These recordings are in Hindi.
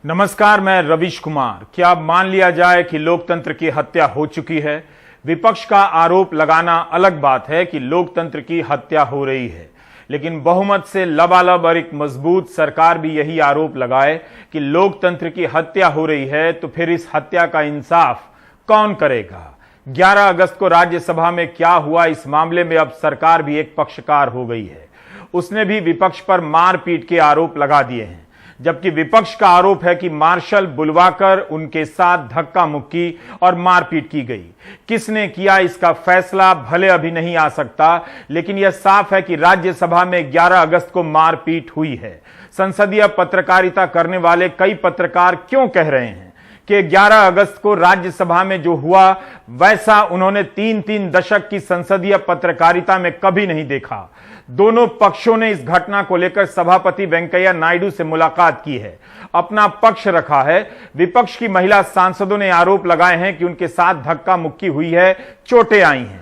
नमस्कार, मैं रवीश कुमार। क्या मान लिया जाए कि लोकतंत्र की हत्या हो चुकी है? विपक्ष का आरोप लगाना अलग बात है कि लोकतंत्र की हत्या हो रही है, लेकिन बहुमत से लबालब और एक मजबूत सरकार भी यही आरोप लगाए कि लोकतंत्र की हत्या हो रही है, तो फिर इस हत्या का इंसाफ कौन करेगा? 11 अगस्त को राज्यसभा में क्या हुआ, इस मामले में अब सरकार भी एक पक्षकार हो गई है। उसने भी विपक्ष पर मारपीट के आरोप लगा दिए हैं, जबकि विपक्ष का आरोप है कि मार्शल बुलवाकर उनके साथ धक्का मुक्की और मारपीट की गई। किसने किया, इसका फैसला भले अभी नहीं आ सकता, लेकिन यह साफ है कि राज्यसभा में 11 अगस्त को मारपीट हुई है। संसदीय पत्रकारिता करने वाले कई पत्रकार क्यों कह रहे हैं कि 11 अगस्त को राज्यसभा में जो हुआ वैसा उन्होंने 3 दशक की संसदीय पत्रकारिता में कभी नहीं देखा। दोनों पक्षों ने इस घटना को लेकर सभापति वेंकैया नायडू से मुलाकात की है, अपना पक्ष रखा है। विपक्ष की महिला सांसदों ने आरोप लगाए हैं कि उनके साथ धक्का मुक्की हुई है, चोटें आई हैं।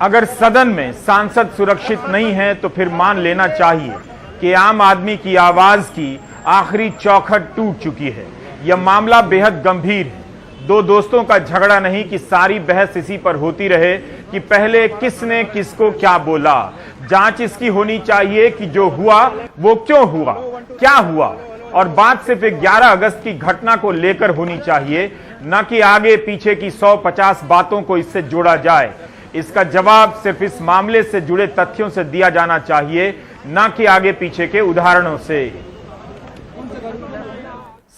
अगर सदन में सांसद सुरक्षित नहीं है तो फिर मान लेना चाहिए कि आम आदमी की आवाज की आखिरी चौखट टूट चुकी है। यह मामला बेहद गंभीर है। दो दोस्तों का झगड़ा नहीं कि सारी बहस इसी पर होती रहे कि पहले किसने किसको क्या बोला। जांच इसकी होनी चाहिए कि जो हुआ वो क्यों हुआ, क्या हुआ, और बात सिर्फ 11 अगस्त की घटना को लेकर होनी चाहिए, न कि आगे पीछे की 150 बातों को इससे जोड़ा जाए। इसका जवाब सिर्फ इस मामले से जुड़े तथ्यों से दिया जाना चाहिए, न कि आगे पीछे के उदाहरणों से।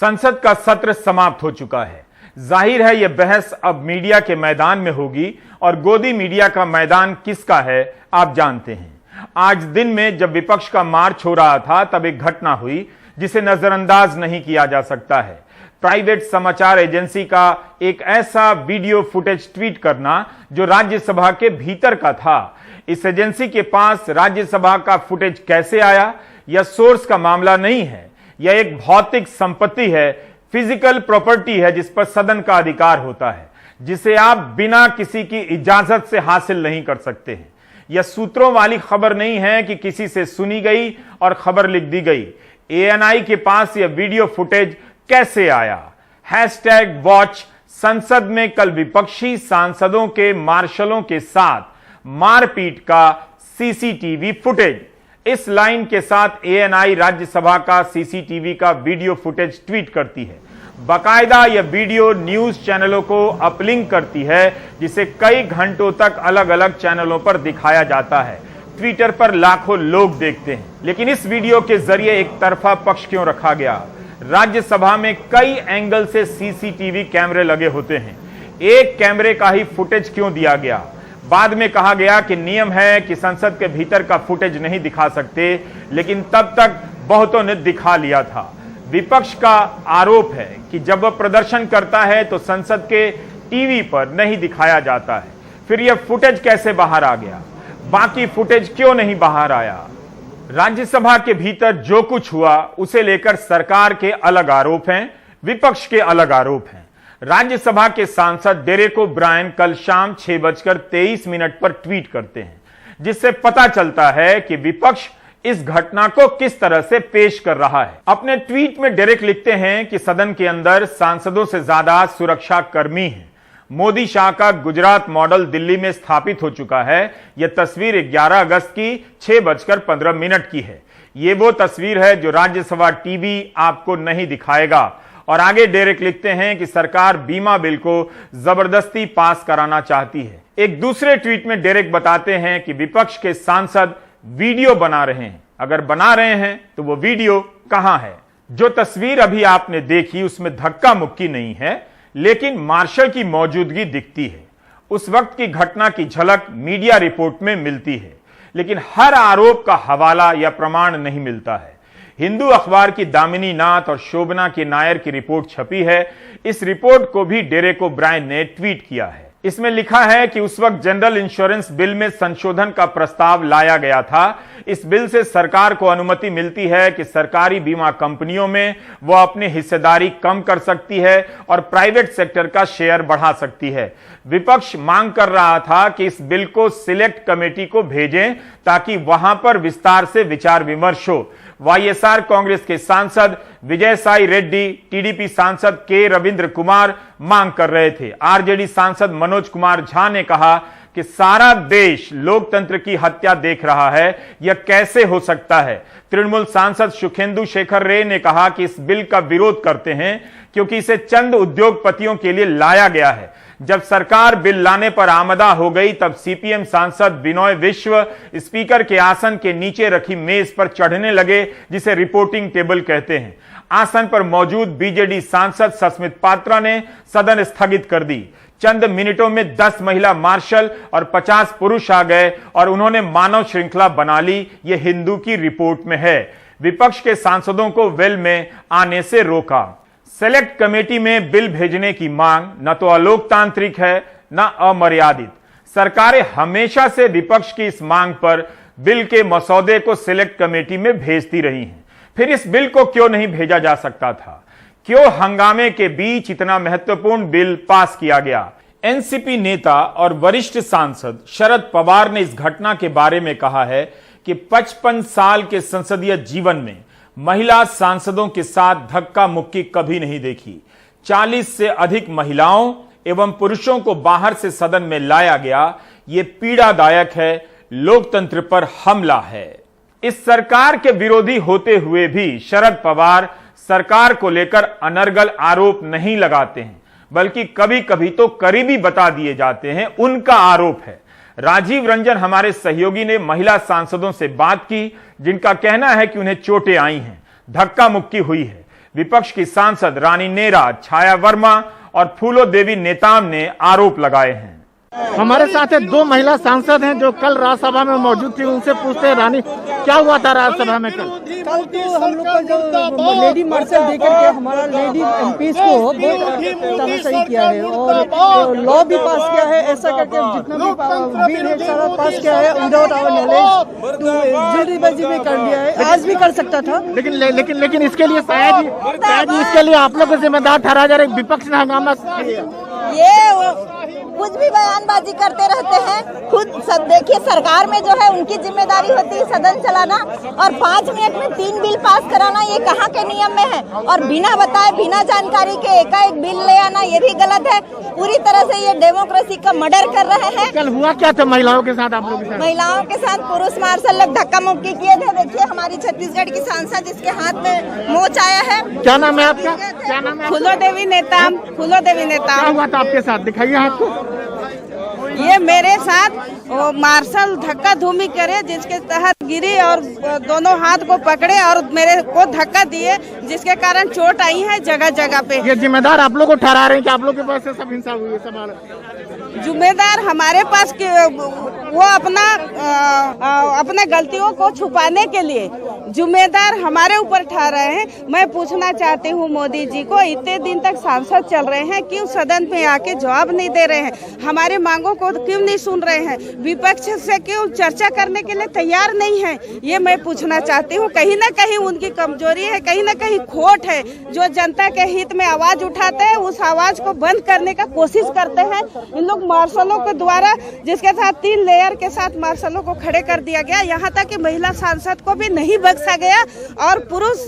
संसद का सत्र समाप्त हो चुका है। जाहिर है यह बहस अब मीडिया के मैदान में होगी, और गोदी मीडिया का मैदान किसका है आप जानते हैं। आज दिन में जब विपक्ष का मार्च हो रहा था तब एक घटना हुई जिसे नजरअंदाज नहीं किया जा सकता है। प्राइवेट समाचार एजेंसी का एक ऐसा वीडियो फुटेज ट्वीट करना जो राज्यसभा के भीतर का था। इस एजेंसी के पास राज्यसभा का फुटेज कैसे आया, यह सोर्स का मामला नहीं है। यह एक भौतिक संपत्ति है, फिजिकल प्रॉपर्टी है जिस पर सदन का अधिकार होता है, जिसे आप बिना किसी की इजाजत से हासिल नहीं कर सकते हैं। यह सूत्रों वाली खबर नहीं है कि किसी से सुनी गई और खबर लिख दी गई। एएनआई के पास यह वीडियो फुटेज कैसे आया? #वॉच संसद में कल विपक्षी सांसदों के मार्शलों के साथ मारपीट का सीसीटीवी फुटेज। इस लाइन के साथ एएनआई राज्यसभा का सीसीटीवी का वीडियो फुटेज ट्वीट करती है। बाकायदा यह वीडियो न्यूज चैनलों को अपलिंक करती है, जिसे कई घंटों तक अलग अलग चैनलों पर दिखाया जाता है। ट्विटर पर लाखों लोग देखते हैं, लेकिन इस वीडियो के जरिए एक तरफा पक्ष क्यों रखा गया? राज्यसभा में कई एंगल से सीसीटीवी कैमरे लगे होते हैं, एक कैमरे का ही फुटेज क्यों दिया गया? बाद में कहा गया कि नियम है कि संसद के भीतर का फुटेज नहीं दिखा सकते, लेकिन तब तक बहुतों ने दिखा लिया था। विपक्ष का आरोप है कि जब वह प्रदर्शन करता है तो संसद के टीवी पर नहीं दिखाया जाता है। फिर यह फुटेज कैसे बाहर आ गया? बाकी फुटेज क्यों नहीं बाहर आया? राज्यसभा के भीतर जो कुछ हुआ उसे लेकर सरकार के अलग आरोप हैं, विपक्ष के अलग आरोप हैं। राज्यसभा के सांसद डेरेक ओब्रायन कल शाम 6:23 पर ट्वीट करते हैं, जिससे पता चलता है कि विपक्ष इस घटना को किस तरह से पेश कर रहा है। अपने ट्वीट में डेरेक लिखते हैं कि सदन के अंदर सांसदों से ज्यादा सुरक्षा कर्मी हैं। मोदी शाह का गुजरात मॉडल दिल्ली में स्थापित हो चुका है। यह तस्वीर 11 अगस्त की 6:15 की है। ये वो तस्वीर है जो राज्यसभा टीवी आपको नहीं दिखाएगा। और आगे डेरेक लिखते हैं कि सरकार बीमा बिल को जबरदस्ती पास कराना चाहती है। एक दूसरे ट्वीट में डेरेक बताते हैं कि विपक्ष के सांसद वीडियो बना रहे हैं। अगर बना रहे हैं तो वो वीडियो कहां है? जो तस्वीर अभी आपने देखी उसमें धक्का मुक्की नहीं है, लेकिन मार्शल की मौजूदगी दिखती है। उस वक्त की घटना की झलक मीडिया रिपोर्ट में मिलती है, लेकिन हर आरोप का हवाला या प्रमाण नहीं मिलता है। हिंदू अखबार की दामिनी नाथ और शोभना के नायर की रिपोर्ट छपी है। इस रिपोर्ट को भी डेरेक ओब्रायन ने ट्वीट किया है। इसमें लिखा है कि उस वक्त जनरल इंश्योरेंस बिल में संशोधन का प्रस्ताव लाया गया था। इस बिल से सरकार को अनुमति मिलती है कि सरकारी बीमा कंपनियों में वह अपनी हिस्सेदारी कम कर सकती है और प्राइवेट सेक्टर का शेयर बढ़ा सकती है। विपक्ष मांग कर रहा था कि इस बिल को सिलेक्ट कमेटी को भेजें ताकि वहां पर विस्तार से विचार विमर्श हो। वाईएसआर कांग्रेस के सांसद विजय साई रेड्डी, टीडीपी सांसद के रविंद्र कुमार मांग कर रहे थे। आरजेडी सांसद मनोज कुमार झा ने कहा कि सारा देश लोकतंत्र की हत्या देख रहा है, यह कैसे हो सकता है। तृणमूल सांसद सुखेंदु शेखर रे ने कहा कि इस बिल का विरोध करते हैं क्योंकि इसे चंद उद्योगपतियों के लिए लाया गया है। जब सरकार बिल लाने पर आमदा हो गई तब सीपीएम सांसद बिनोय विश्व स्पीकर के आसन के नीचे रखी मेज पर चढ़ने लगे, जिसे रिपोर्टिंग टेबल कहते हैं। आसन पर मौजूद बीजेडी सांसद सस्मित पात्रा ने सदन स्थगित कर दी। चंद मिनटों में 10 महिला मार्शल और 50 पुरुष आ गए और उन्होंने मानव श्रृंखला बना ली। यह हिंदू की रिपोर्ट में है। विपक्ष के सांसदों को वेल में आने से रोका। सेलेक्ट कमेटी में बिल भेजने की मांग न तो अलोकतांत्रिक है न अमर्यादित। सरकारें हमेशा से विपक्ष की इस मांग पर बिल के मसौदे को सेलेक्ट कमेटी में भेजती रही हैं। फिर इस बिल को क्यों नहीं भेजा जा सकता था? क्यों हंगामे के बीच इतना महत्वपूर्ण बिल पास किया गया? एनसीपी नेता और वरिष्ठ सांसद शरद पवार ने इस घटना के बारे में कहा है कि 55 साल के संसदीय जीवन में महिला सांसदों के साथ धक्का मुक्की कभी नहीं देखी। 40 से अधिक महिलाओं एवं पुरुषों को बाहर से सदन में लाया गया। यह पीड़ादायक है, लोकतंत्र पर हमला है। इस सरकार के विरोधी होते हुए भी शरद पवार सरकार को लेकर अनर्गल आरोप नहीं लगाते हैं, बल्कि कभी कभी तो करीबी बता दिए जाते हैं। उनका आरोप है। राजीव रंजन हमारे सहयोगी ने महिला सांसदों से बात की, जिनका कहना है कि उन्हें चोटें आई हैं, धक्का मुक्की हुई है। विपक्ष की सांसद रानी नेरा, छाया वर्मा और फूलो देवी नेताम ने आरोप लगाए हैं। हमारे साथ 2 महिला सांसद हैं जो कल राज्यसभा में मौजूद थी। उनसे पूछते हैं, रानी क्या हुआ था राज्यसभा में कल? कल तो हम लोग का जो लेडी मार्शल देकर के हमारा लेडी एमपीज को बहुत तानाशाही किया है और लॉ भी पास किया है। ऐसा करके जितना भी बिल है सारा पास किया है विदाउट आवर नॉलेज, तो जल्दीबाजी में कर दिया है। आज भी कर सकता था, लेकिन इसके लिए शायद इसके लिए आप लोग को जिम्मेदार ठहराया जा रहा है। विपक्ष ने हंगामा ये कुछ भी बयानबाजी करते रहते हैं। खुद सब देखिए, सरकार में जो है उनकी जिम्मेदारी होती है सदन चलाना और 5 मिनट में 3 बिल पास कराना, ये कहाँ के नियम में है? और बिना बताए बिना जानकारी के एकाएक बिल ले आना, ये भी गलत है। पूरी तरह से ये डेमोक्रेसी का मर्डर कर रहे हैं। कल हुआ क्या था महिलाओं के साथ? आप लोगों के साथ महिलाओं के साथ पुरुष मार्शल लोग धक्का मुक्की किए थे। देखिए हमारी छत्तीसगढ़ की सांसद, जिसके हाथ में मोच आया है। क्या नाम है आपका? क्या नाम है? फूलो देवी नेताम। फूलो देवी नेताम। क्या हुआ था आपके साथ? दिखाइए आपको। ये मेरे साथ मार्शल धक्का धूमी करे, जिसके तहत गिरी और दोनों हाथ को पकड़े और मेरे को धक्का दिए, जिसके कारण चोट आई है जगह जगह पे। ये जिम्मेदार आप लोग को ठहरा रहे हैं कि आप लोग के पास से सब हिंसा हुई है? सब जिम्मेदार हमारे पास वो अपने गलतियों को छुपाने के लिए जिम्मेदार हमारे ऊपर ठहरा रहे हैं। मैं पूछना चाहती हूँ मोदी जी को, इतने दिन तक सांसद चल रहे हैं, क्यों सदन पे आके जवाब नहीं दे रहे हैं? हमारे मांगों को क्यों नहीं सुन रहे हैं? विपक्ष से क्यों चर्चा करने के लिए तैयार नहीं है? ये मैं पूछना चाहती हूँ। कहीं ना कहीं उनकी कमजोरी है, कहीं ना कहीं खोट है। जो जनता के हित में आवाज उठाते हैं, उस आवाज को बंद करने का कोशिश करते हैं इन लोग मार्शलों के द्वारा, जिसके साथ 3 लेयर के साथ मार्शलों को खड़े कर दिया गया। यहाँ तक कि महिला सांसद को भी नहीं बख्शा गया और पुरुष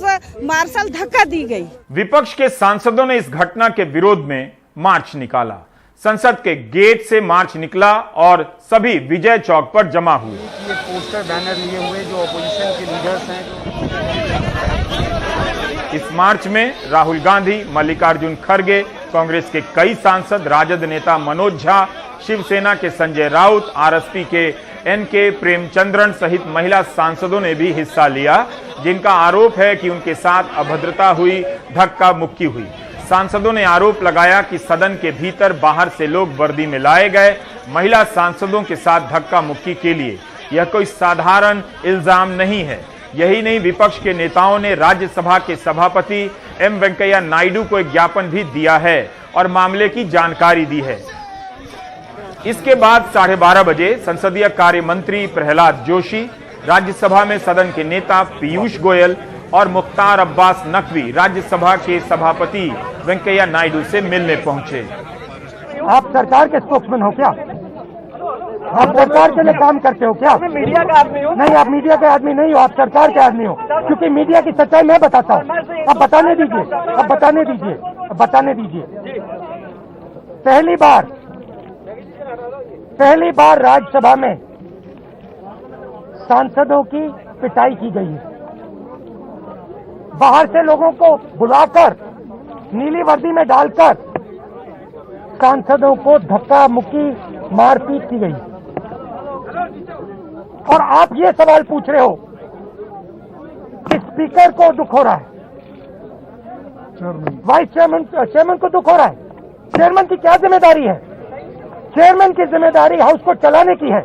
मार्शल धक्का दी गई। विपक्ष के सांसदों ने इस घटना के विरोध में मार्च निकाला। संसद के गेट से मार्च निकला और सभी विजय चौक पर जमा हुए। ये पोस्टर बैनर लिए हुए जो अपोजिशन के लीडर्स हैं। इस मार्च में राहुल गांधी, मल्लिकार्जुन खड़गे, कांग्रेस के कई सांसद, राजद नेता मनोज झा, शिवसेना के संजय राउत, आरएसपी के एनके प्रेमचंद्रन सहित महिला सांसदों ने भी हिस्सा लिया, जिनका आरोप है कि उनके साथ अभद्रता हुई, धक्का मुक्की हुई। सांसदों ने आरोप लगाया कि सदन के भीतर बाहर से लोग वर्दी में लाए गए महिला सांसदों के साथ धक्का मुक्की के लिए। यह कोई साधारण इल्जाम नहीं है। यही नहीं, विपक्ष के नेताओं ने राज्यसभा के सभापति एम वेंकैया नायडू को एक ज्ञापन भी दिया है और मामले की जानकारी दी है। इसके बाद 12:30 बजे संसदीय कार्य मंत्री प्रहलाद जोशी, राज्यसभा में सदन के नेता पीयूष गोयल और मुख्तार अब्बास नकवी राज्यसभा के सभापति वेंकैया नायडू से मिलने पहुंचे। आप सरकार के स्पोक्समैन हो क्या? आप सरकार के लिए काम करते हो क्या? मीडिया का आदमी हो? नहीं, आप मीडिया के आदमी नहीं हो, आप सरकार के आदमी हो, क्योंकि मीडिया की सच्चाई मैं बताता हूँ। अब बताने दीजिए, अब बताने दीजिए, अब बताने दीजिए। पहली बार राज्यसभा में सांसदों की पिटाई की गई है। बाहर से लोगों को बुलाकर नीली वर्दी में डालकर सांसदों को धक्का मुक्की मारपीट की गई। और आप ये सवाल पूछ रहे हो कि स्पीकर को दुख हो रहा है, वाइस चेयरमैन को दुख हो रहा है। चेयरमैन की क्या जिम्मेदारी है? चेयरमैन की जिम्मेदारी हाउस को चलाने की है।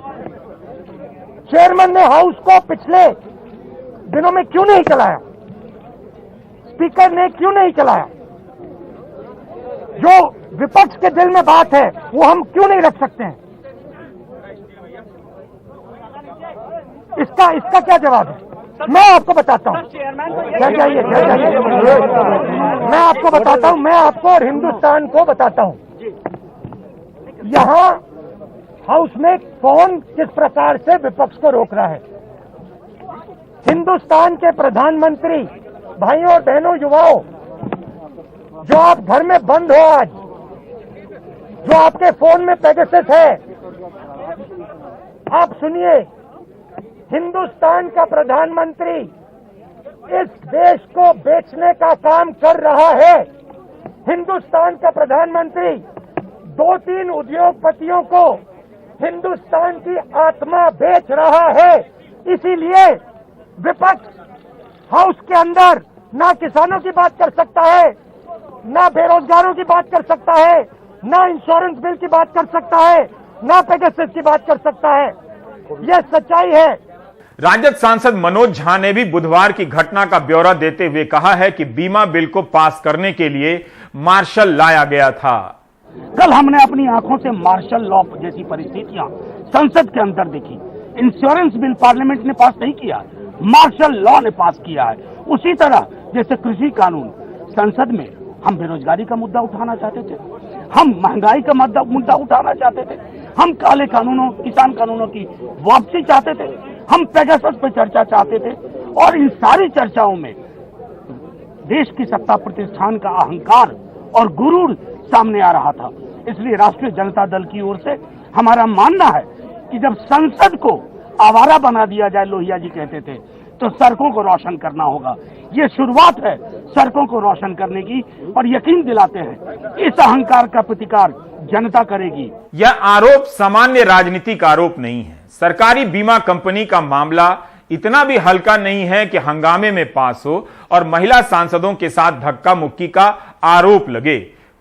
चेयरमैन ने हाउस को पिछले दिनों में क्यों नहीं चलाया? स्पीकर ने क्यों नहीं चलाया? जो विपक्ष के दिल में बात है वो हम क्यों नहीं रख सकते हैं? इसका क्या जवाब है? मैं आपको बताता हूं। क्या चाहिए? मैं आपको बताता हूं, मैं आपको और हिंदुस्तान को बताता हूं। यहां हाउस में कौन किस प्रकार से विपक्ष को रोक रहा है। हिंदुस्तान के प्रधानमंत्री, भाइयों और बहनों, युवाओं, जो आप घर में बंद हो आज, जो आपके फोन में पेगासस है, आप सुनिए, हिंदुस्तान का प्रधानमंत्री इस देश को बेचने का काम कर रहा है। हिंदुस्तान का प्रधानमंत्री 2-3 उद्योगपतियों को हिंदुस्तान की आत्मा बेच रहा है। इसीलिए विपक्ष हाउस के अंदर ना किसानों की बात कर सकता है, ना बेरोजगारों की बात कर सकता है, ना इंश्योरेंस बिल की बात कर सकता है, ना पेगासस की बात कर सकता है। यह सच्चाई है। राजद सांसद मनोज झा ने भी बुधवार की घटना का ब्यौरा देते हुए कहा है कि बीमा बिल को पास करने के लिए मार्शल लाया गया था। कल हमने अपनी आंखों से मार्शल लॉ जैसी परिस्थितियां संसद के अंदर देखी। इंश्योरेंस बिल पार्लियामेंट ने पास नहीं किया, मार्शल लॉ ने पास किया है। उसी तरह जैसे कृषि कानून, संसद में हम बेरोजगारी का मुद्दा उठाना चाहते थे, हम महंगाई का मुद्दा उठाना चाहते थे, हम काले कानूनों, किसान कानूनों की वापसी चाहते थे, हम पेगासस पर चर्चा चाहते थे। और इन सारी चर्चाओं में देश की सत्ता प्रतिष्ठान का अहंकार और गुरूर सामने आ रहा था। इसलिए राष्ट्रीय जनता दल की ओर से हमारा मानना है कि जब संसद को आवारा बना दिया जाए, लोहिया जी कहते थे, तो सड़कों को रोशन करना होगा। ये शुरुआत है सड़कों को रोशन करने की, और यकीन दिलाते हैं इस अहंकार का प्रतिकार जनता करेगी। यह आरोप सामान्य राजनीतिक आरोप नहीं है। सरकारी बीमा कंपनी का मामला इतना भी हल्का नहीं है कि हंगामे में पास हो और महिला सांसदों के साथ धक्का मुक्की का आरोप लगे।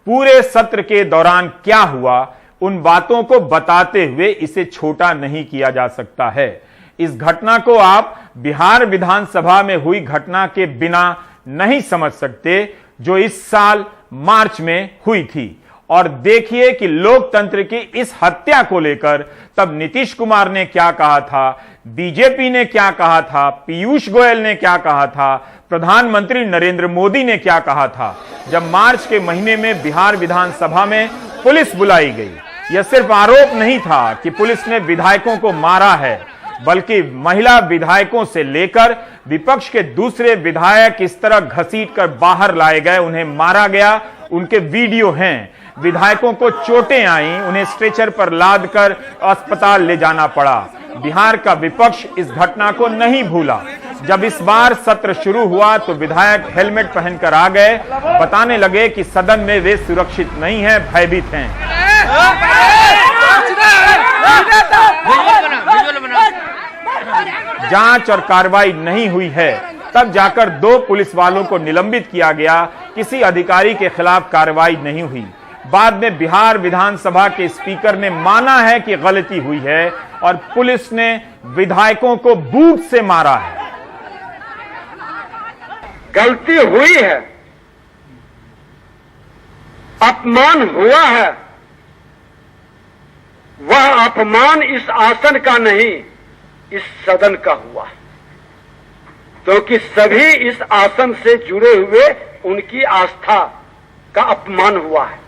पूरे सत्र के दौरान क्या हुआ, उन बातों को बताते हुए इसे छोटा नहीं किया जा सकता है। इस घटना को आप बिहार विधानसभा में हुई घटना के बिना नहीं समझ सकते, जो इस साल मार्च में हुई थी। और देखिए कि लोकतंत्र की इस हत्या को लेकर तब नीतीश कुमार ने क्या कहा था, बीजेपी ने क्या कहा था, पीयूष गोयल ने क्या कहा था, प्रधानमंत्री नरेंद्र मोदी ने क्या कहा था, जब मार्च के महीने में बिहार विधानसभा में पुलिस बुलाई गई। यह सिर्फ आरोप नहीं था कि पुलिस ने विधायकों को मारा है, बल्कि महिला विधायकों से लेकर विपक्ष के दूसरे विधायक इस तरह घसीट कर बाहर लाए गए, उन्हें मारा गया, उनके वीडियो हैं। विधायकों को चोटें आईं, उन्हें स्ट्रेचर पर लादकर अस्पताल ले जाना पड़ा। बिहार का विपक्ष इस घटना को नहीं भूला। जब इस बार सत्र शुरू हुआ तो विधायक हेलमेट पहनकर आ गए, बताने लगे कि सदन में वे सुरक्षित नहीं हैं, भयभीत हैं। जांच और कार्रवाई नहीं हुई है, तब जाकर 2 पुलिस वालों को निलंबित किया गया, किसी अधिकारी के खिलाफ कार्रवाई नहीं हुई। बाद में बिहार विधानसभा के स्पीकर ने माना है कि गलती हुई है और पुलिस ने विधायकों को बूट से मारा है। गलती हुई है, अपमान हुआ है, वह अपमान इस आसन का नहीं, इस सदन का हुआ, क्योंकि सभी इस आसन से जुड़े हुए उनकी आस्था का अपमान हुआ है।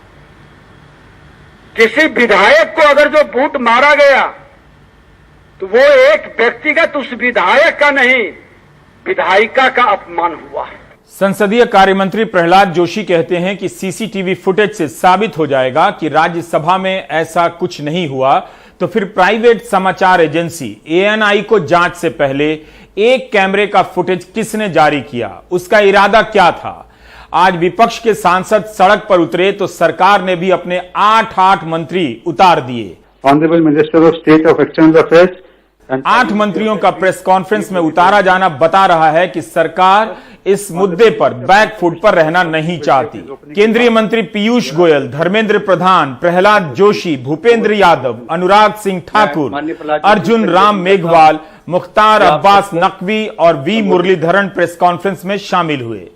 किसी विधायक को अगर जो बूट मारा गया तो वो एक व्यक्तिगत उस विधायक का नहीं, विधायिका का अपमान हुआ। संसदीय कार्य मंत्री प्रहलाद जोशी कहते हैं कि सीसीटीवी फुटेज से साबित हो जाएगा कि राज्यसभा में ऐसा कुछ नहीं हुआ, तो फिर प्राइवेट समाचार एजेंसी एएनआई को जांच से पहले एक कैमरे का फुटेज किसने जारी किया, उसका इरादा क्या था। आज विपक्ष के सांसद सड़क पर उतरे तो सरकार ने भी अपने 8 मंत्री उतार दिए। Honourable minister of state of external affairs 8 मंत्रियों का प्रेस कॉन्फ्रेंस में उतारा जाना बता रहा है कि सरकार इस मुद्दे पर बैक फुट पर रहना नहीं चाहती। केंद्रीय मंत्री पीयूष गोयल, धर्मेंद्र प्रधान, प्रहलाद जोशी, भूपेंद्र यादव, अनुराग सिंह ठाकुर, अर्जुन राम मेघवाल, मुख्तार अब्बास नकवी और वी मुरलीधरन प्रेस कॉन्फ्रेंस में शामिल हुए।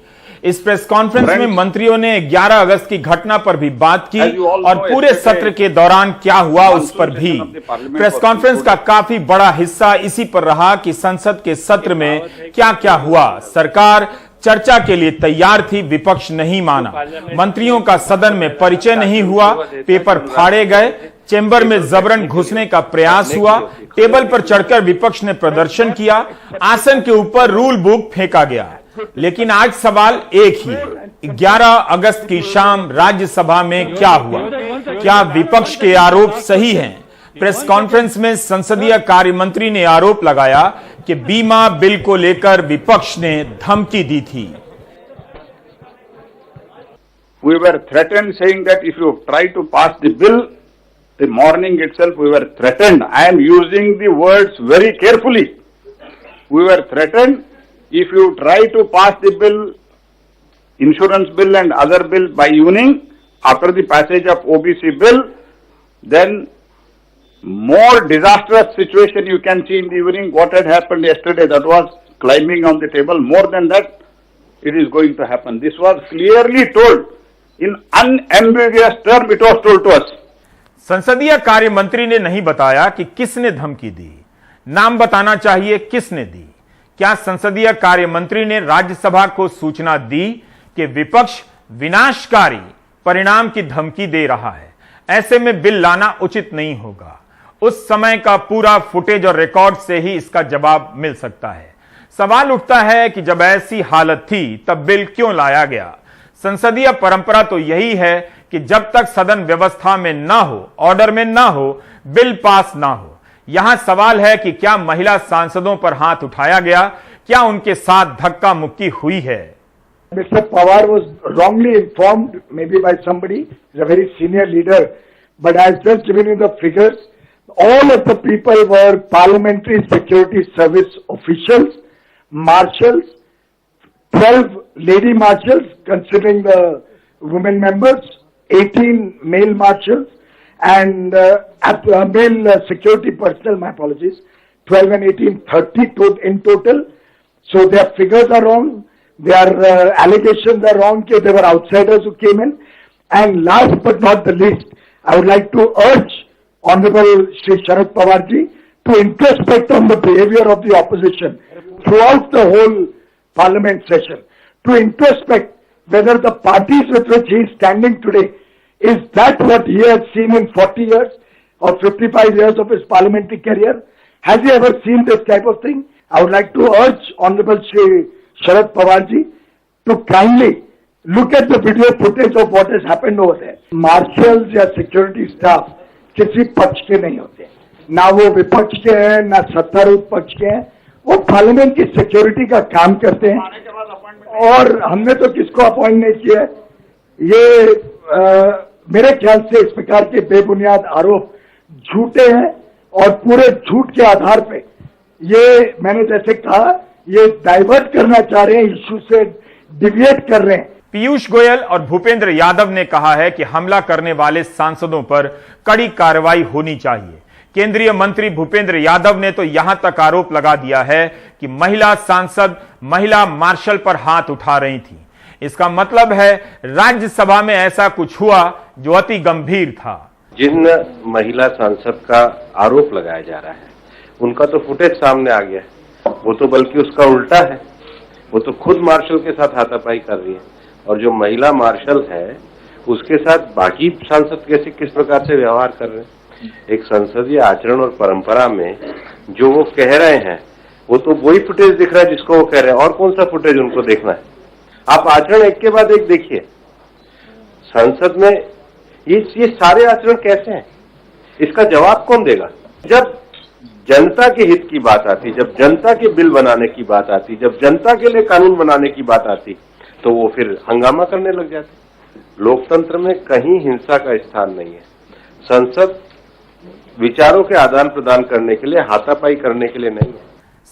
इस प्रेस कॉन्फ्रेंस में मंत्रियों ने 11 अगस्त की घटना पर भी बात की और पूरे सत्र के दौरान क्या हुआ उस पर भी। प्रेस कॉन्फ्रेंस का काफी बड़ा हिस्सा इसी पर रहा कि संसद के सत्र में क्या क्या हुआ। सरकार चर्चा के लिए तैयार थी, विपक्ष नहीं माना। मंत्रियों का सदन में परिचय नहीं हुआ, पेपर फाड़े गए, चेंबर में जबरन घुसने का प्रयास हुआ, टेबल पर चढ़कर विपक्ष ने प्रदर्शन किया, आसन के ऊपर रूल बुक फेंका गया। लेकिन आज सवाल एक ही है, 11 अगस्त की शाम राज्यसभा में क्या हुआ? क्या विपक्ष के आरोप सही हैं? प्रेस कॉन्फ्रेंस में संसदीय कार्य मंत्री ने आरोप लगाया कि बीमा बिल को लेकर विपक्ष ने धमकी दी थी। We were threatened saying that if you try to pass the bill, the morning itself we were threatened. I am using the words very carefully. We were threatened if you try to pass the bill, insurance bill and other bill by evening after the passage of OBC bill, then more disastrous situation you can see in the evening. What had happened yesterday, that was climbing on the table. More than that, it is going to happen. This was clearly told in unambiguous term. It was told to us. संसदीय कार्य मंत्री ने नहीं बताया कि किसने धमकी दी। नाम बताना चाहिए किसने दी। क्या संसदीय कार्य मंत्री ने राज्यसभा को सूचना दी कि विपक्ष विनाशकारी परिणाम की धमकी दे रहा है, ऐसे में बिल लाना उचित नहीं होगा? उस समय का पूरा फुटेज और रिकॉर्ड से ही इसका जवाब मिल सकता है। सवाल उठता है कि जब ऐसी हालत थी तब बिल क्यों लाया गया? संसदीय परंपरा तो यही है कि जब तक सदन व्यवस्था में ना हो, ऑर्डर में ना हो, बिल पास ना हो। यहां सवाल है कि क्या महिला सांसदों पर हाथ उठाया गया? क्या उनके साथ धक्का मुक्की हुई है? Mr. Pawar was wrongly informed, maybe by somebody, he's a very senior leader, but I have just given you the figures. All of the people were Parliamentary Security Service officials, marshals, 12 lady marshals, considering the women members, 18 male marshals, and male security personnel, my apologies, 12 and 18, 30 in total. So their figures are wrong, their allegations are wrong, that they were outsiders who came in. And last but not the least, I would like to urge Honorable Shri Sharad Pawar ji to introspect on the behavior of the opposition throughout the whole parliament session, to introspect whether the parties with which he is standing today, is that what he has seen in 40 years or 55 years of his parliamentary career? Has he ever seen this type of thing? I would like to urge Honorable Shri Sharad Pawar ji to kindly look at the video footage of what has happened over there. Marshals या security staff किसी पक्ष के नहीं होते, ना वो विपक्ष के हैं ना सत्तारूढ़ पक्ष के हैं, वो पार्लियामेंट की सिक्योरिटी का काम करते हैं। और हमने तो किसको अपॉइंट नहीं किया है। ये मेरे ख्याल से इस प्रकार के बेबुनियाद आरोप झूठे हैं और पूरे झूठ के आधार पे ये, मैंने जैसे कहा, ये डाइवर्ट करना चाह रहे हैं, इश्यू से डिविएट कर रहे हैं। पीयूष गोयल और भूपेंद्र यादव ने कहा है कि हमला करने वाले सांसदों पर कड़ी कार्रवाई होनी चाहिए। केंद्रीय मंत्री भूपेंद्र यादव ने तो यहां तक आरोप लगा दिया है कि महिला सांसद महिला मार्शल पर हाथ उठा रही थी। इसका मतलब है राज्यसभा में ऐसा कुछ हुआ जो अति गंभीर था। जिन महिला सांसद का आरोप लगाया जा रहा है उनका तो फुटेज सामने आ गया है, वो तो बल्कि उसका उल्टा है, वो तो खुद मार्शल के साथ हाथापाई कर रही है, और जो महिला मार्शल है उसके साथ बाकी सांसद कैसे किस प्रकार से व्यवहार कर रहे हैं। एक संसदीय आचरण और परंपरा में जो वो कह रहे हैं वो तो वही फुटेज दिख रहा है जिसको वो कह रहे हैं, और कौन सा फुटेज उनको देखना है? आप आचरण एक के बाद एक देखिए। संसद में ये सारे आचरण कैसे हैं, इसका जवाब कौन देगा? जब जनता के हित की बात आती, जब जनता के बिल बनाने की बात आती, जब जनता के लिए कानून बनाने की बात आती, तो वो फिर हंगामा करने लग जाते। लोकतंत्र में कहीं हिंसा का स्थान नहीं है। संसद विचारों के आदान प्रदान करने के लिए, हाथापाई करने के लिए नहीं है।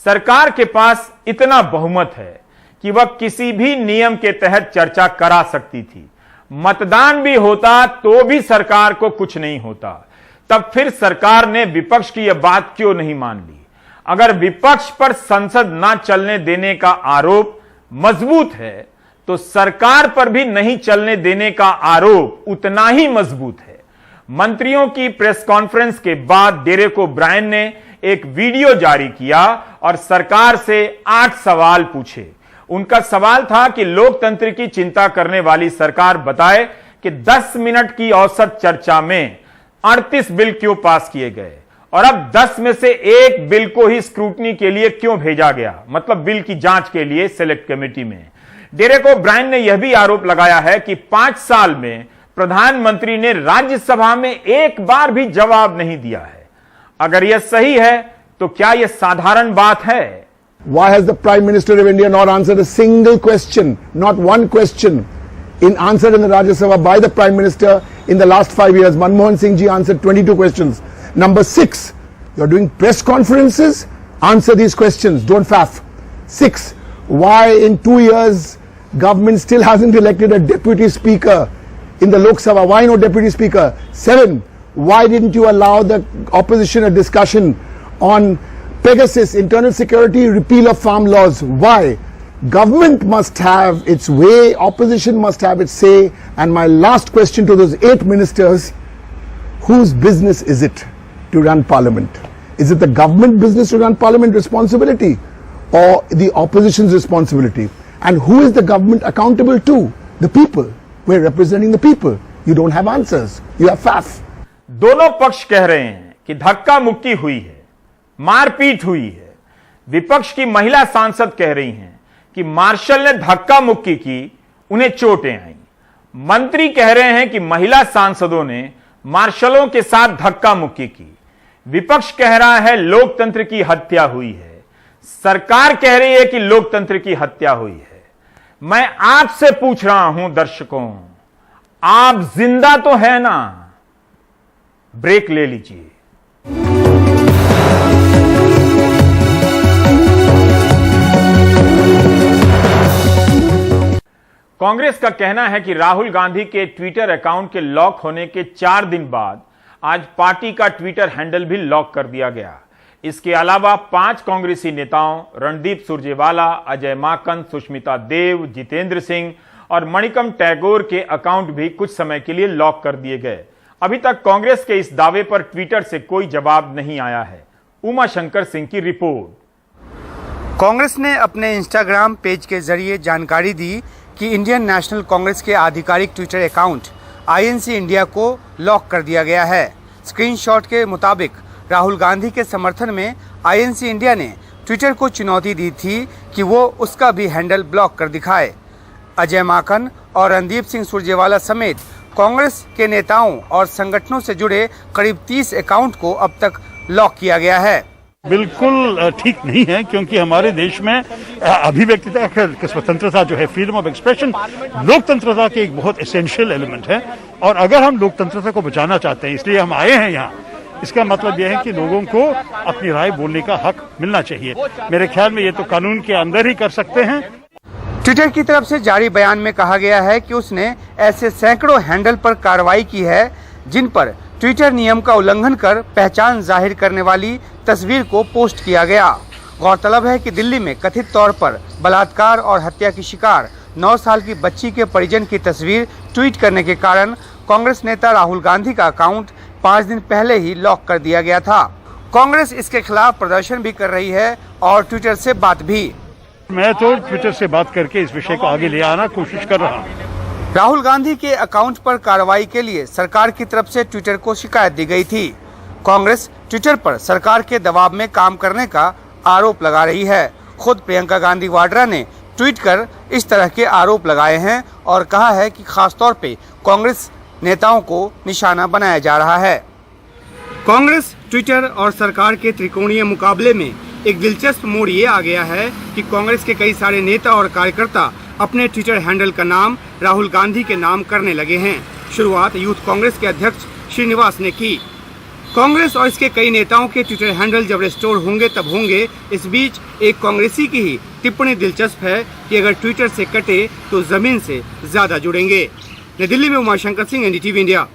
सरकार के पास इतना बहुमत है कि वह किसी भी नियम के तहत चर्चा करा सकती थी। मतदान भी होता तो भी सरकार को कुछ नहीं होता। तब फिर सरकार ने विपक्ष की यह बात क्यों नहीं मान ली? अगर विपक्ष पर संसद ना चलने देने का आरोप मजबूत है तो सरकार पर भी नहीं चलने देने का आरोप उतना ही मजबूत है। मंत्रियों की प्रेस कॉन्फ्रेंस के बाद डेरेक ओब्रायन ने एक वीडियो जारी किया और सरकार से 8 सवाल पूछे। उनका सवाल था कि लोकतंत्र की चिंता करने वाली सरकार बताए कि 10 मिनट की औसत चर्चा में 38 बिल क्यों पास किए गए और अब 10 में से एक बिल को ही स्क्रूटनी के लिए क्यों भेजा गया, मतलब बिल की जांच के लिए सिलेक्ट कमेटी में। डेरेक ओब्रायन ने यह भी आरोप लगाया है कि 5 साल में प्रधानमंत्री ने राज्यसभा में एक बार भी जवाब नहीं दिया है। अगर यह सही है तो क्या यह साधारण बात है? Why has the Prime Minister of India not answered a single question, not one question, answered in the Rajya Sabha by the Prime Minister in the last 5 years? Manmohan Singh ji answered 22 questions. Number 6, you're doing press conferences, answer these questions, don't faff. 6, why in 2 years government still hasn't elected a deputy speaker in the Lok Sabha? Why no deputy speaker? 7, why didn't you allow the opposition a discussion on Pegasus, internal security, repeal of farm laws? Why? Government must have its way, opposition must have its say. And my last question to those 8 ministers, whose business is it to run parliament? Is it the government business to run parliament responsibility or the opposition's responsibility? And who is the government accountable to? The people. We're representing the people. You don't have answers. You have faff. दोनों पक्ष कह रहे हैं कि धक्का मुक्की हुई है, मारपीट हुई है। विपक्ष की महिला सांसद कह रही हैं कि मार्शल ने धक्का मुक्की की, उन्हें चोटें आई। मंत्री कह रहे हैं कि महिला सांसदों ने मार्शलों के साथ धक्का मुक्की की। विपक्ष कह रहा है लोकतंत्र की हत्या हुई है। सरकार कह रही है कि लोकतंत्र की हत्या हुई है। मैं आपसे पूछ रहा हूं दर्शकों, आप जिंदा तो है ना? ब्रेक ले लीजिए। कांग्रेस का कहना है कि राहुल गांधी के ट्विटर अकाउंट के लॉक होने के 4 दिन बाद आज पार्टी का ट्विटर हैंडल भी लॉक कर दिया गया। इसके अलावा 5 कांग्रेसी नेताओं रणदीप सुरजेवाला, अजय माकन, सुष्मिता देव, जितेंद्र सिंह और मणिकम टैगोर के अकाउंट भी कुछ समय के लिए लॉक कर दिए गए। अभी तक कांग्रेस के इस दावे पर ट्विटर से कोई जवाब नहीं आया है। उमा शंकर सिंह की रिपोर्ट। कांग्रेस ने अपने इंस्टाग्राम पेज के जरिए जानकारी दी कि इंडियन नेशनल कांग्रेस के आधिकारिक ट्विटर अकाउंट INC इंडिया को लॉक कर दिया गया है। स्क्रीनशॉट के मुताबिक राहुल गांधी के समर्थन में INC इंडिया ने ट्विटर को चुनौती दी थी कि वो उसका भी हैंडल ब्लॉक कर दिखाए। अजय माकन और रणदीप सिंह सुरजेवाला समेत कांग्रेस के नेताओं और संगठनों से जुड़े करीब 30 अकाउंट को अब तक लॉक किया गया है। बिल्कुल ठीक नहीं है, क्योंकि हमारे देश में अभिव्यक्तिता की स्वतंत्रता जो है, फ्रीडम ऑफ एक्सप्रेशन, लोकतंत्रता के एक बहुत एसेंशियल एलिमेंट है। और अगर हम लोकतंत्रता को बचाना चाहते हैं, इसलिए हम आए हैं यहाँ, इसका मतलब यह है कि लोगों को अपनी राय बोलने का हक मिलना चाहिए। मेरे ख्याल में ये तो कानून के अंदर ही कर सकते हैं। ट्विटर की तरफ से जारी बयान में कहा गया है कि उसने ऐसे सैकड़ों हैंडल पर कार्रवाई की है जिन पर ट्विटर नियम का उल्लंघन कर पहचान जाहिर करने वाली तस्वीर को पोस्ट किया गया। गौरतलब है कि दिल्ली में कथित तौर पर बलात्कार और हत्या की शिकार 9 साल की बच्ची के परिजन की तस्वीर ट्वीट करने के कारण कांग्रेस नेता राहुल गांधी का अकाउंट 5 दिन पहले ही लॉक कर दिया गया था। कांग्रेस इसके खिलाफ प्रदर्शन भी कर रही है और ट्विटर से बात भी। मैं तो ट्विटर से बात करके इस विषय को आगे ले आना कोशिश कर रहा हूँ। राहुल गांधी के अकाउंट पर कार्रवाई के लिए सरकार की तरफ से ट्विटर को शिकायत दी गई थी। कांग्रेस ट्विटर पर सरकार के दबाव में काम करने का आरोप लगा रही है। खुद प्रियंका गांधी वाड्रा ने ट्वीट कर इस तरह के आरोप लगाए हैं और कहा है कि खासतौर पे कांग्रेस नेताओं को निशाना बनाया जा रहा है। कांग्रेस ट्विटर और सरकार के त्रिकोणीय मुकाबले में एक दिलचस्प मोड़ ये आ गया है कि कांग्रेस के कई सारे नेता और कार्यकर्ता अपने ट्विटर हैंडल का नाम राहुल गांधी के नाम करने लगे हैं। शुरुआत यूथ कांग्रेस के अध्यक्ष श्रीनिवास ने की। कांग्रेस और इसके कई नेताओं के ट्विटर हैंडल जब रिस्टोर होंगे तब होंगे। इस बीच एक कांग्रेसी की ही टिप्पणी दिलचस्प है कि अगर ट्विटर से कटे तो जमीन से ज्यादा जुड़ेंगे। नई दिल्ली में उमाशंकर सिंह, एनडीटीवी इंडिया।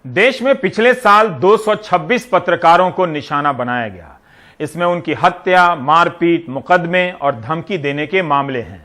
देश में पिछले साल 226 पत्रकारों को निशाना बनाया गया। इसमें उनकी हत्या, मारपीट, मुकदमे और धमकी देने के मामले हैं।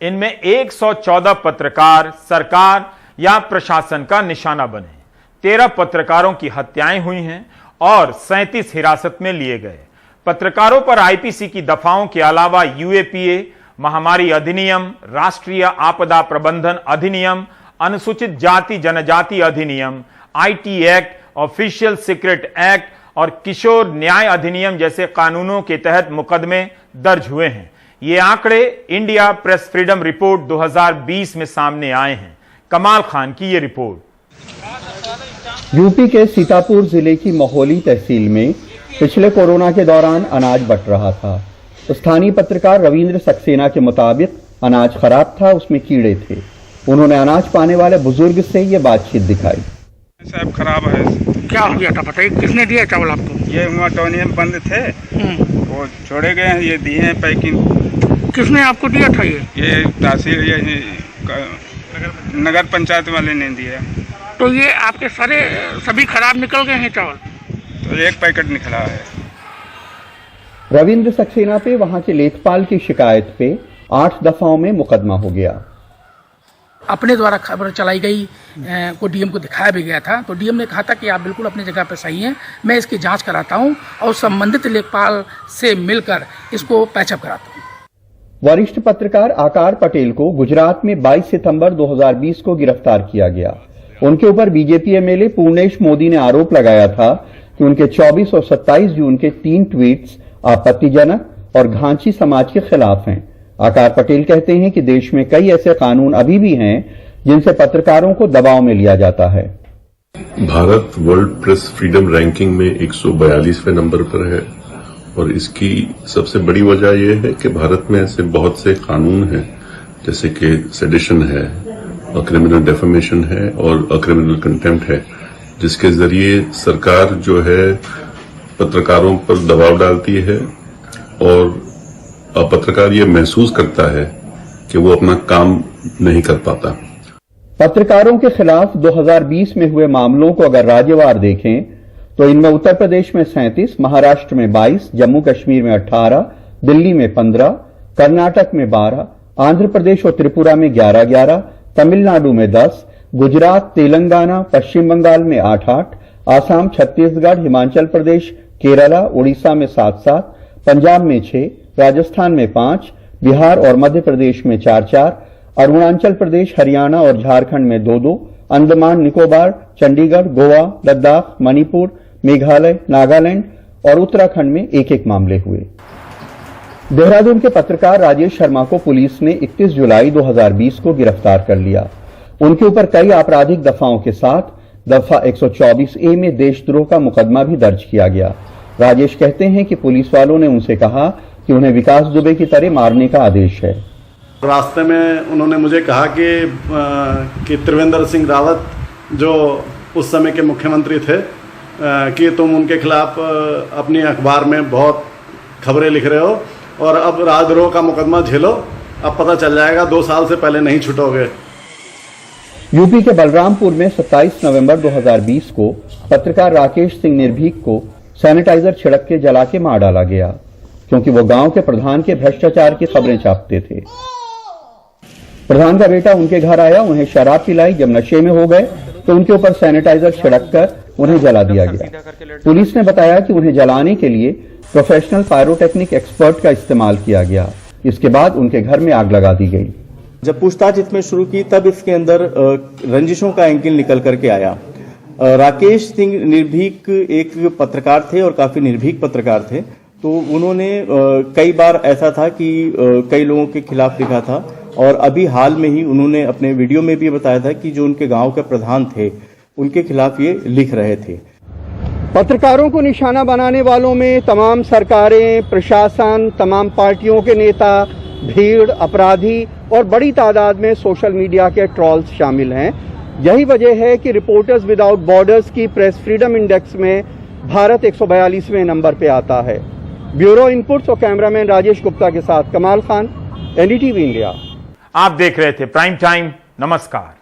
इनमें 114 पत्रकार सरकार या प्रशासन का निशाना बने। 13 पत्रकारों की हत्याएं हुई हैं और 37 हिरासत में लिए गए। पत्रकारों पर आईपीसी की दफाओं के अलावा यूएपीए, महामारी अधिनियम, राष्ट्रीय आपदा प्रबंधन अधिनियम, अनुसूचित जाति जनजाति अधिनियम, IT act, official secret act और किशोर न्याय अधिनियम जैसे कानूनों के तहत मुकदमे दर्ज हुए हैं। ये आंकड़े इंडिया प्रेस फ्रीडम रिपोर्ट 2020 में सामने आए हैं। कमाल खान की ये रिपोर्ट। यूपी के सीतापुर जिले की महोली तहसील में पिछले कोरोना के दौरान अनाज बंट रहा था। स्थानीय पत्रकार रविंद्र सक्सेना के मुताबिक अनाज खराब था, उसमें कीड़े थे। उन्होंने अनाज पाने वाले बुजुर्ग से ये बातचीत दिखाई। साहब खराब है। क्या हो गया था बताइए, किसने दिया चावल आपको? ये हुआ टोनियम बंद थे, वो छोड़े गए हैं, ये दिए हैं पैकिंग। किसने आपको दिया था? ये तहसील, ये नगर पंचायत वाले ने दिया। तो ये आपके सारे सभी खराब निकल गए हैं चावल? तो एक पैकेट निकला है। रविंद्र सक्सेना पे वहां के लेखपाल की शिकायत पे 8 दफाओं में मुकदमा हो गया। अपने द्वारा खबर चलाई गई को डीएम को दिखाया भी गया था, तो डीएम ने कहा था कि आप बिल्कुल अपनी जगह पर सही हैं, मैं इसकी जांच कराता हूं और संबंधित लेखपाल से मिलकर इसको पैचअप कराता हूं। वरिष्ठ पत्रकार आकार पटेल को गुजरात में 22 सितंबर 2020 को गिरफ्तार किया गया। उनके ऊपर बीजेपी एमएलए पूर्णेश मोदी ने आरोप लगाया था कि उनके 24 और 27 जून के 3 ट्वीट्स आपत्तिजनक और घांची समाज के खिलाफ हैं। आकार पटेल कहते हैं कि देश में कई ऐसे कानून अभी भी हैं जिनसे पत्रकारों को दबाव में लिया जाता है। Bharat world press freedom ranking में 142वें नंबर पर है और इसकी सबसे बड़ी वजह यह है कि भारत में ऐसे बहुत से कानून हैं, जैसे कि सेडिशन है, क्रिमिनल डेफेमेशन है और क्रिमिनल कंटेम्प्ट है, जिसके जरिए सरकार जो है पत्रकारों पर दबाव डालती है और पत्रकार ये महसूस करता है कि वो अपना काम नहीं कर पाता। पत्रकारों के खिलाफ 2020 में हुए मामलों को अगर राज्यवार देखें तो इनमें उत्तर प्रदेश में 37, महाराष्ट्र में 22, जम्मू कश्मीर में 18, दिल्ली में 15, कर्नाटक में 12, आंध्र प्रदेश और त्रिपुरा में 11-11, तमिलनाडु में 10, गुजरात, तेलंगाना, पश्चिम बंगाल में 8-8, आसाम, छत्तीसगढ़, हिमाचल प्रदेश, केरला, उड़ीसा में 7-7, पंजाब में 6, राजस्थान में 5, बिहार और मध्य प्रदेश में 4-4, अरुणाचल प्रदेश, हरियाणा और झारखंड में 2-2, अंडमान निकोबार, चंडीगढ़, गोवा, लद्दाख, मणिपुर, मेघालय, नागालैंड और उत्तराखंड में 1-1 मामले हुए। देहरादून के पत्रकार राजेश शर्मा को पुलिस ने 31 जुलाई 2020 को गिरफ्तार कर लिया। उनके ऊपर कई आपराधिक दफाओं के साथ दफा 124A में देशद्रोह का मुकदमा भी दर्ज किया गया। राजेश कहते हैं कि पुलिस वालों ने उनसे कहा कि उन्हें विकास दुबे की तरह मारने का आदेश है। रास्ते में उन्होंने मुझे कहा कि त्रिवेंद्र सिंह रावत जो उस समय के मुख्यमंत्री थे कि तुम उनके खिलाफ अपनी अखबार में बहुत खबरें लिख रहे हो और अब राजद्रोह का मुकदमा झेलो, अब पता चल जाएगा, 2 साल से पहले नहीं छूटोगे। यूपी के बलरामपुर में 27 नवंबर 2020 को पत्रकार राकेश सिंह निर्भीक को सैनिटाइजर छिड़क के जला के मार डाला गया, क्योंकि वो गांव के प्रधान के भ्रष्टाचार की खबरें छापते थे। प्रधान का बेटा उनके घर आया, उन्हें शराब पिलाई। जब नशे में हो गए तो उनके ऊपर सैनिटाइजर छिड़क कर उन्हें जला दिया गया। पुलिस ने बताया कि उन्हें जलाने के लिए प्रोफेशनल पायरोटेक्निक एक्सपर्ट का इस्तेमाल किया गया। इसके बाद उनके घर में आग लगा दी गई। जब पूछताछ इसमें शुरू की तब इसके अंदर रंजिशों का एंगल निकल करके आया। राकेश सिंह निर्भीक एक पत्रकार थे और काफी निर्भीक पत्रकार थे। तो उन्होंने कई बार ऐसा था कि कई लोगों के खिलाफ लिखा था और अभी हाल में ही उन्होंने अपने वीडियो में भी बताया था कि जो उनके गांव के प्रधान थे उनके खिलाफ ये लिख रहे थे। पत्रकारों को निशाना बनाने वालों में तमाम सरकारें, प्रशासन, तमाम पार्टियों के नेता, भीड़, अपराधी और बड़ी तादाद में सोशल मीडिया के ट्रॉल्स शामिल हैं। यही वजह है कि रिपोर्टर्स विदाउट बॉर्डर्स की प्रेस फ्रीडम इंडेक्स में भारत 142वें नंबर पे आता है। ब्यूरो इनपुट्स और कैमरामैन राजेश गुप्ता के साथ कमाल खान, एनडीटीवी इंडिया। आप देख रहे थे प्राइम टाइम। नमस्कार।